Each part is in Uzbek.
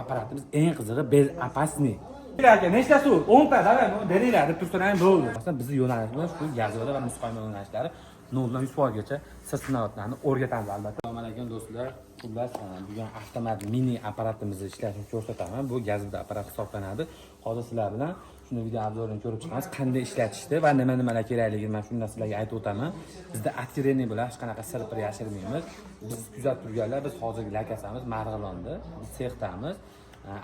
apparatimiz eng qizig'i bez опасный. Aka, nechtasi? 10 ta, davay, beringlar deb tursalar bo'ldi. Aslida bizning yo'nalishimiz shu gazvoda va muzqaymoq yo'nalishlari 0 dan 100% siz sinovlarni o'rgatamiz albatta. Assalomu alaykum do'stlar. Xullas, bugun avtomat mini apparatimizni ishlashini ko'rsataman. Bu gazvoda apparat hisoblanadi. Hozir sizlar bilan shuni video obzorini ko'rib chiqamiz. Qanday ishlatishni va nima-nimalar kerakligini men shundan sizlarga aytib o'taman. Bizda откровение bilan hech qanaqa sir yashirmaymiz. Biz kuzatib turganlar, biz hozirgi lakasamiz Marg'ilonda, biz sexdamiz.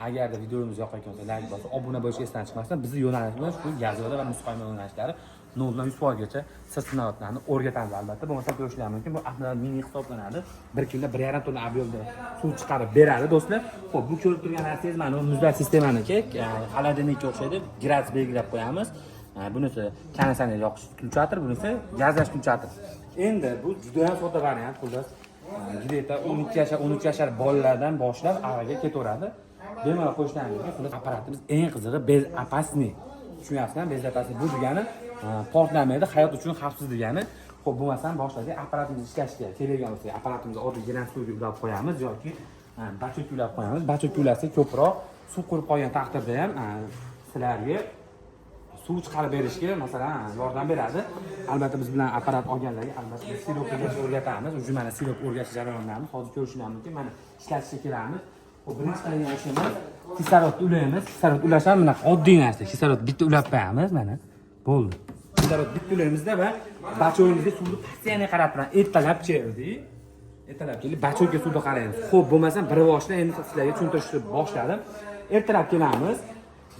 Agarda videomiz yoqqan bo'lsa, like bosib, obuna bo'lishni esdan chiqmasdan, bizning yo'nalishimiz shu gazvoda va muzqaymoq yo'nalishlari 0 dan 100% siz sinovlarni o'rgatamiz albatta. Bo'lmasa ko'rishingiz mumkin. Bu avtomat mini hisoblanadi. Bir kunda 1,5 tonna объемda suv chiqarib beradi do'stlar. Xo'p, bu ko'rib turgan narsangiz mana bu muzlat sistemaniki, xolodilnikka o'xshaydi. Gradus belgilab qo'yamiz. Bunisi konditsioner yoqish kunchatir, bunisi gazlash kunchatir. Endi bu juda ham sodda variant, xullas. Gideta 12 yoshar, 13 yoshar bolalardan boshlab avaga ketaveradi. Bemalol qo'yishdan mumkin. Xullas apparatimiz eng qizig'i bez опасный. Tushunyapsizmi? Bez опасный bu degani portlamaydi, hayot uchun xavfsiz degani. Xo'p, bo'lmasam boshladik. Apparatimiz ishlashga kelgan bo'lsa, apparatimizni oddiy gilam suvga ulab qo'yamiz yoki bachok ulab qo'yamiz. Bachok ulasa ko'proq suv qurib qolgan taqdirda ham sizlarga suv chiqarib berishga masalan yordam beradi. Albatta biz bilan apparat olganlarga albatta sirop o'rgatamiz. O'zi mana sirop o'rgatish jarayonlarini hozir ko'rishingiz mumkin. Mana ishlatishga kelamiz. Birinchi qilgan ishimiz kislorodni ulaymiz. Kislorod ulash ham bunaqa oddiy narsa. Kislorod bitta ulab qo'yamiz, mana. Bo'ldi. Kislorod bitta ulaymizda va bachog'imizga suvni postoyanno qarab turamiz. Ertalab keldik. Ertalab kelib bachog'ga suvni qaraymiz. Xo'p, bo'lmasa bir boshdan endi sizlarga tushuntirishni boshladim. Ertalab kelamiz.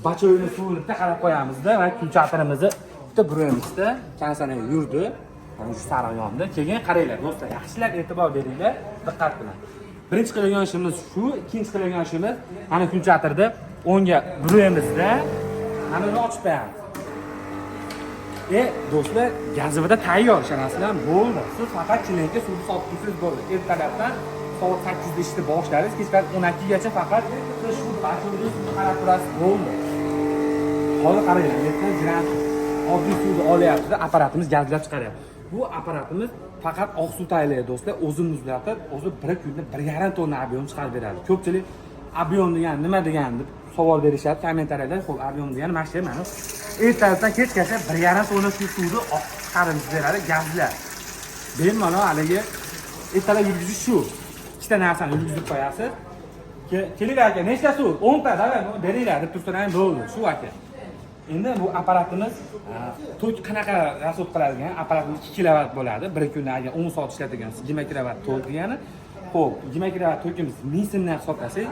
Bachog'ini suvni bitta qarab qo'yamizda va kunchatirimizni bitta buramizda konditsioner yurdi. Mana shu sariq yonda. Keyin qaranglar do'stlar, yaxshilab e'tibor beringlar, diqqat bilan. Birinchi qilgan ishimiz shu, ikkinchi qilgan ishimiz mana kunchatirda 10 ga buramizda mana buni ochib qo'yamiz. Do'stlar, gazvoda tayyor, ishonasizlar, bo'ldi. Siz faqat chilinga suvni solib tursangiz bo'ldi. Ertalabdan soat 8 da ishni boshlaysiz, kechqurun 12 gacha faqat siz shu bachog'ingizni suvni qarab turasiz, bo'ldi. Hozir qaranglar, men jiran oddiy suvni olyapti, apparatimiz gazlab chiqaryapti. Bu apparatimiz faqat oq suv tayyorlaydi do'stlar, o'zi muzlatib, o'zi bir kunda 1,5 tonna объем chiqarib beradi. Ko'pchilik объем degani nima degan deb savol berishadi kommentariyada. Xo'p, объем degani mana shu mana ertalabdan kechgacha 1,5 tonna suvni oq chiqarib beradi gazlar. Bemalol haligi ertalab yurgizish shu. Ikkita narsani yurgizib qo'yasiz. Keling aka, nechta suv? 10 ta, davay, beringlar deb tursalar bo'ldi. Shu aka. Endi bu apparatimiz tok qanaqa rasxod qiladigan apparatimiz 2 kilovat bo'ladi. Bir kunda agar 10 soat ishlatigan 20 kilovat tok degani. Xo'p, 20 kilovat tokimiz 1000 so'mdan hisoblasak,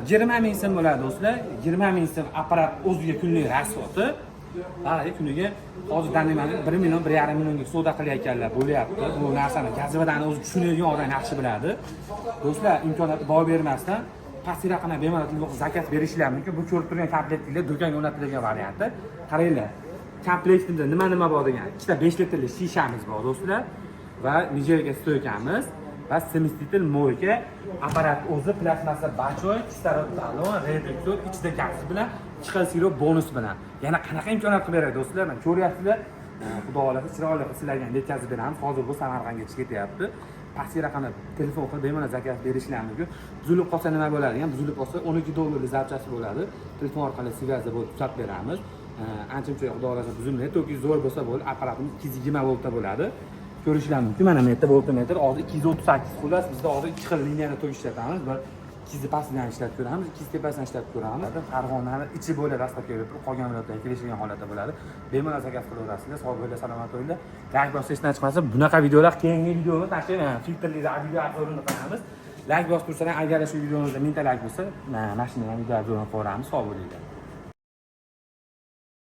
20 ming so'm bo'ladi do'stlar. 20 ming so'm apparat o'ziga kunlik rasxodi. Hali kuniga hozir danimani 1 million 1,5 millionga savdo qilayotganlar bo'lyapti. Bu narsani gazvodan o'zi tushunadigan odam yaxshi biladi. Do'stlar, imkoniyati boy bermasdan pastki raqamga bemalol telefon zakaz berishlar mumkin. Bu ko'rib turgan komplektlar do'konga o'rnatilgan varianti. Qaranglar. Komplektimizda nima bor degan, ikkita 5 litrli shishamiz bor do'stlar va nijelka stoykamiz va semestitel moyka. Apparat o'zi plastmassa bachoy, kislorod talon, reduktor, ichida gaz bilan, 2 xil sirop bonus bilan. Yana qanaqa imkoniyat qilib beradi do'stlar? Mana ko'ryapsizlar. Xudo xolasa chiroyli qilib sizlarga yetkazib beramiz. Hozir bu Samarqandga chiqib ketyapti. Pastki raqamga telefon qilib bemalol zakaz berishlar mumkin. Buzilib qolsa nima bo'ladi degan, buzilib qolsa 12 dollarlik zarchasi bo'ladi. Telefon orqali svязda bo'lib tuzatib beramiz. Ancha-muncha xudo xolasa buzilmaydi. Toki zo'r bo'lsa bo'ladi. Apparatimiz 220 voltda bo'ladi. Ko'rishlar mumkin. Mana meter voltmetr, hozir 238. Xullas, bizda hozir 2 xil liniyani tok ishlatamiz. Bir 200 pastidan ishlatib ko'ramiz, 200 tepasidan ishlatib ko'ramiz. Farg'onani ichi bo'ladi, dastlabki kelib qolgan viloyatdan kelishgan holatda bo'ladi. Bemalol zakaz qilaverasizlar. Sog' bo'linglar, salomat bo'linglar. Like bosib esdan chiqmasa, bunaqa videolar keyingi videoda tashlayman. Filtrli video obzorini qilamiz. Like bosib tursalar, agar shu videomizda 1000 ta like bo'lsa, mashinadan video obzorini qo'yamiz. Sog' bo'linglar.